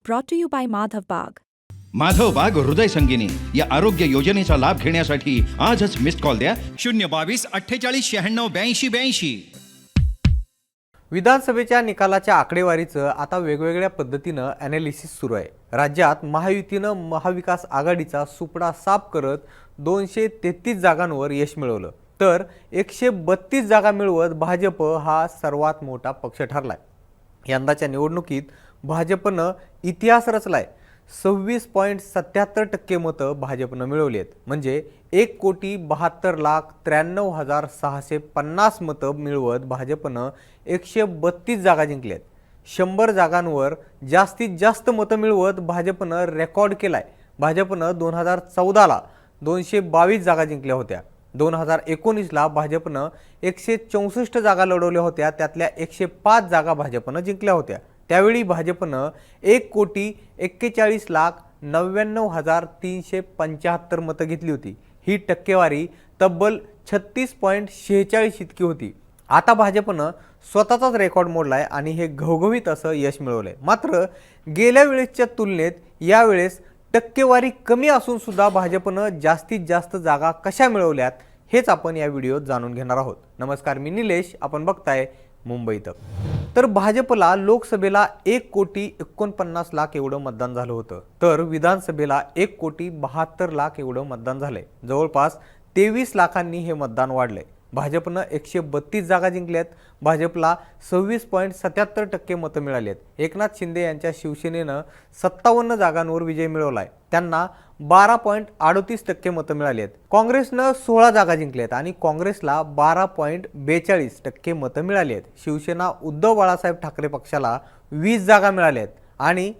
Brought to you by Madhav Bagh. Madhav बाग हृदय संगिनी या आरोग्य योजनेचा लाभ घेण्यासाठी आजच मिस्ड कॉल द्या 022-48-96-82-82. विधानसभेच्या निकालाच्या आकडेवारीचं आता वेगवेगळ्या पद्धतीनं ॲनालिसिस सुरू आहे। राज्यात महायुतीनं महाविकास आघाडीचा सुपडा साफ करत 233 जागांवर यश मिळवलं, तर 132 जागा मिळवत भाजप हा सर्वात मोठा पक्ष ठरलाय। यंदाच्या निवडणुकीत भाजपनं इतिहास रचलाय। 26.77% मतं भाजपनं मिळवली आहेत, म्हणजे 1,72,93,650 मतं मिळवत भाजपनं 132 जागा जिंकल्यात। 100 जागांवर जास्तीत जास्त मतं मिळवत भाजपनं रेकॉर्ड केलाय। भाजपनं 2014ला 222 जागा जिंकल्या होत्या। 2019ला भाजपनं 164 जागा लढवल्या होत्या, त्यातल्या 105 जागा भाजपनं जिंकल्या होत्या। त्यावेळी भाजपनं 1,41,99,375 मतं घेतली होती। ही टक्केवारी तब्बल 36.46 इतकी होती। आता भाजपनं स्वतःचाच रेकॉर्ड मोडलाय आणि हे घवघवीत असं यश मिळवलंय। मात्र गेल्या वेळेसच्या तुलनेत यावेळेस टक्केवारी कमी असून सुद्धा भाजपनं जास्तीत जास्त जागा कशा मिळवल्यात हेच आपण या व्हिडिओत जाणून घेणार आहोत। नमस्कार, मी निलेश, आपण बघताय मुंबई तक। तर भाजपला लोकसभेला 1,49,00,000 एवढं मतदान झालं होतं, तर विधानसभेला 1,72,00,000 एवढं मतदान झालंय। जवळपास 23 लाखांनी हे मतदान वाढलंय। भाजपनं 132 जागा जिंकल्यात। भाजपला 26.77% मतं मिळाली आहेत। एकनाथ शिंदे यांच्या शिवसेनेनं 57 जागांवर विजय मिळवलाय, त्यांना 12.38% मतं मिळाली आहेत। काँग्रेसनं 16 जागा जिंकल्यात आणि काँग्रेसला 12.42% मतं मिळाली आहेत। शिवसेना उद्धव बाळासाहेब ठाकरे पक्षाला 20 जागा मिळाल्या आहेत आणि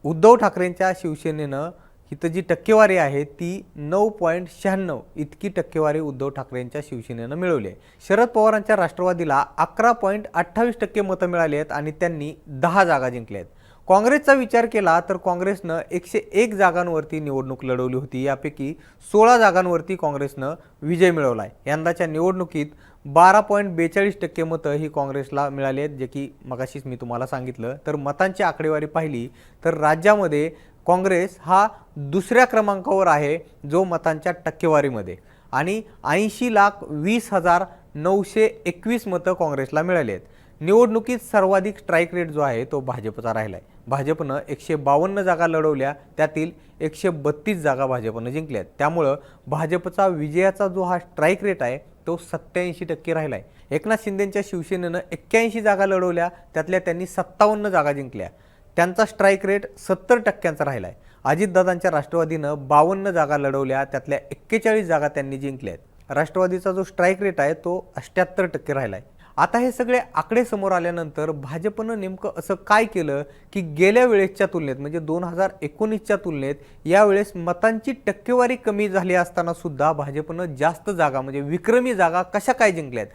उद्धव ठाकरेंच्या शिवसेनेनं इथं जी टक्केवारी आहे ती 9.96 इतकी टक्केवारी उद्धव ठाकरेंच्या शिवसेनेनं मिळवली आहे। शरद पवारांच्या राष्ट्रवादीला 11.28% मतं मिळाली आहेत आणि त्यांनी 10 जागा जिंकल्या आहेत। काँग्रेसचा विचार केला तर काँग्रेसनं 101 जागांवरती निवडणूक लढवली होती, यापैकी 16 जागांवरती काँग्रेसनं विजय मिळवला आहे। यंदाच्या निवडणुकीत 12.42% मतं ही काँग्रेसला मिळाली आहेत, जे की मगाशीच मी तुम्हाला सांगितलं। तर मतांची आकडेवारी पाहिली तर राज्यामध्ये काँग्रेस हा दुसऱ्या क्रमांकावर आहे जो मतांच्या टक्केवारीमध्ये, आणि 80,20,921 मतं काँग्रेसला मिळाली आहेत। निवडणुकीत सर्वाधिक स्ट्राईक रेट जो आहे तो भाजपचा राहिलाय। भाजपनं 152 जागा लढवल्या, त्यातील 132 जागा भाजपनं जिंकल्यात। त्यामुळं भाजपचा विजयाचा जो हा स्ट्राईक रेट आहे तो 87% राहिलाय। एकनाथ शिंदेंच्या शिवसेनेनं 81 जागा लढवल्या, त्यातल्या त्यांनी 57 जागा जिंकल्या, त्यांचा स्ट्राईक रेट 70% राहिलाय। अजितदादांच्या राष्ट्रवादीनं 52 जागा लढवल्या, त्यातल्या 41 जागा त्यांनी जिंकल्यात। राष्ट्रवादीचा जो स्ट्राईक रेट आहे तो 78% राहिलाय। आता हे सगळे आकडे समोर आल्यानंतर भाजपनं नेमकं असं काय केलं की गेल्या वेळेसच्या तुलनेत, म्हणजे 2019च्या तुलनेत यावेळेस मतांची टक्केवारी कमी झाली असताना सुद्धा भाजपनं जास्त जागा, म्हणजे विक्रमी जागा कशा काय जिंकल्यात,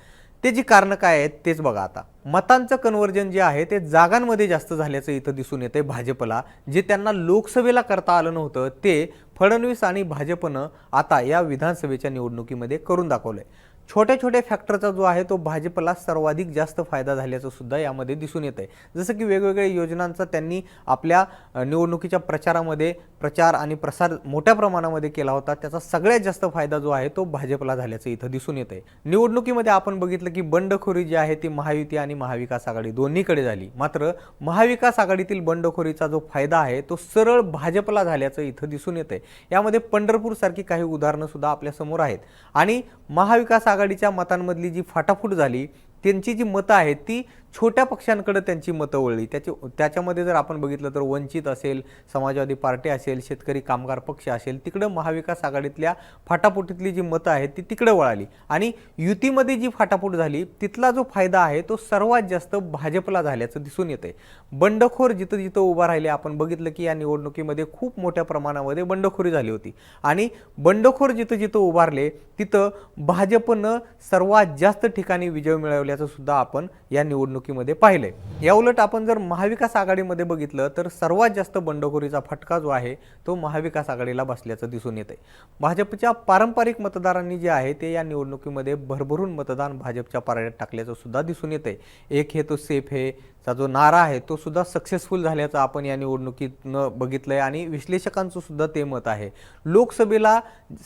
त्याची कारणं काय आहेत तेच बघा। आता मतांचं कन्व्हर्जन जे आहे ते जागांमध्ये जास्त झाल्याचं इथं दिसून येतंय भाजपला। जे त्यांना लोकसभेला करता आलं नव्हतं ते फडणवीस आणि भाजपनं आता या विधानसभेच्या निवडणुकीमध्ये करून दाखवलंय। छोट्या छोट्या फॅक्टरचा जो आहे तो भाजपला सर्वाधिक जास्त फायदा झाल्याचं सुद्धा यामध्ये दिसून येतंय। जसं की वेगवेगळ्या योजनांचा त्यांनी आपल्या निवडणुकीच्या प्रचारामध्ये प्रचार आणि प्रसार मोठ्या प्रमाणामध्ये केला होता, त्याचा सगळ्यात जास्त फायदा जो आहे तो भाजपला झाल्याचं इथं दिसून येतंय। निवडणुकीमध्ये आपण बघितलं की बंडखोरी जी आहे ती महायुती आणि महाविकास आघाडी दोन्हीकडे झाली, मात्र महाविकास आघाडीतील बंडखोरीचा जो फायदा आहे तो सरळ भाजपला झाल्याचं इथं दिसून येतंय। यामध्ये पंढरपूर सारखी काही उदाहरणं सुद्धा आपल्या समोर आहेत आणि महाविकास आघाडीच्या मतांमधली जी फाटाफूट झाली, त्यांची जी मतं आहेत ती छोट्या पक्षांकडे त्यांची मतं वळली। त्याच्यामध्ये जर आपण बघितलं तर वंचित असेल, समाजवादी पार्टी असेल, शेतकरी कामगार पक्ष असेल, तिकडं महाविकास आघाडीतल्या फाटाफुटीतली जी मतं आहेत ती तिकडे वळाली आणि युतीमध्ये जी फाटाफूट झाली तिथला जो फायदा आहे तो सर्वात जास्त भाजपला झाल्याचं दिसून येतंय। बंडखोर जिथं जिथं उभा राहिले, आपण बघितलं की या निवडणुकीमध्ये खूप मोठ्या प्रमाणामध्ये बंडखोरी झाली होती आणि बंडखोर जिथं जिथं उभारले तिथं भाजपनं सर्वात जास्त ठिकाणी विजय मिळवल्याचं सुद्धा आपण या निवडणुकीमध्ये पाहिलंय। या उलट आपण जर महाविकास आघाडीमध्ये बघितलं तर सर्वात जास्त बंडखोरीचा फटका जो आहे तो महाविकास आघाडीला बसल्याचं दिसून येतंय। भाजपच्या पारंपरिक मतदारांनी जे आहे ते या निवडणुकीमध्ये भरभरून मतदान भाजपच्या पारड्यात टाकल्याचं सुद्धा दिसून येतंय। एक हे तो सेफ है, चा जो नारा आहे तो सुद्धा सक्सेसफुल झाल्याचं आपण या निवडणुकीतनं बघितलंय आणि विश्लेषकांचं सुद्धा ते मत आहे. लोकसभेला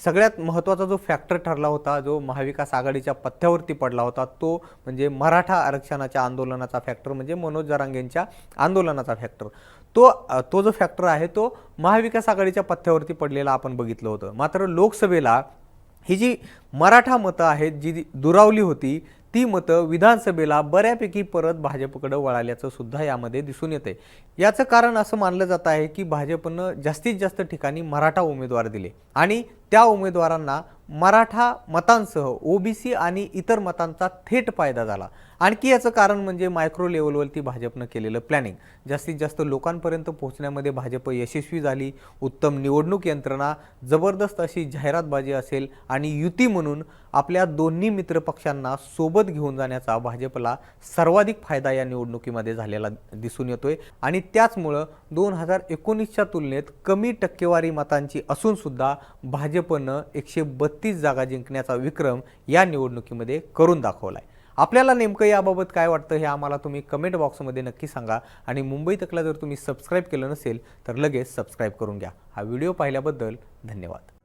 सगळ्यात महत्त्वाचा जो फॅक्टर ठरला होता, जो महाविकास आघाडीच्या पथ्यावरती पडला होता, तो म्हणजे मराठा आरक्षणाच्या आंदोलनाचा फॅक्टर, म्हणजे मनोज जरांगेंच्या आंदोलनाचा फॅक्टर. तो जो फॅक्टर आहे तो महाविकास आघाडीच्या पथ्यावरती पडलेला आपण बघितलं होतं. मात्र लोकसभेला ही जी मराठा मतं आहेत, जी दुरावली होती, ती मतं विधानसभेला बऱ्यापैकी परत भाजपकडे वळाल्याचं सुद्धा यामध्ये दिसून येते. याचं कारण असं मानलं जात आहे की भाजपनं जास्तीत जास्त ठिकाणी मराठा उमेदवार दिले आणि त्या उमेदवारांना मराठा मतांसह ओबीसी आणि इतर मतांचा थेट फायदा झाला. आणखी याचं कारण म्हणजे मायक्रो लेवलवरती भाजपनं केलेलं प्लॅनिंग. जास्तीत जास्त लोकांपर्यंत पोहोचण्यामध्ये भाजप यशस्वी झाली. उत्तम निवडणूक यंत्रणा, जबरदस्त अशी जाहिरातबाजी असेल आणि युती म्हणून आपल्या दोन्ही मित्रपक्षांना सोबत घेऊन जाण्याचा भाजपला सर्वाधिक फायदा या निवडणुकीमध्ये झालेला दिसून येतोय. आणि त्याचमुळं 2019च्या तुलनेत कमी टक्केवारी मतांची असून सुद्धा भाजपनं 132 जागा जिंकण्याचा विक्रम या निवडणुकीमध्ये करून दाखवलाय. आपल्याला नेमकं याबाबत काय वाटतं हे आम्हाला तुम्ही कमेंट बॉक्समध्ये नक्की सांगा. आणि मुंबई तकला जर तुम्ही सबस्क्राईब केलं नसेल तर लगेच सबस्क्राईब करून घ्या. हा व्हिडिओ पाहिल्याबद्दल धन्यवाद.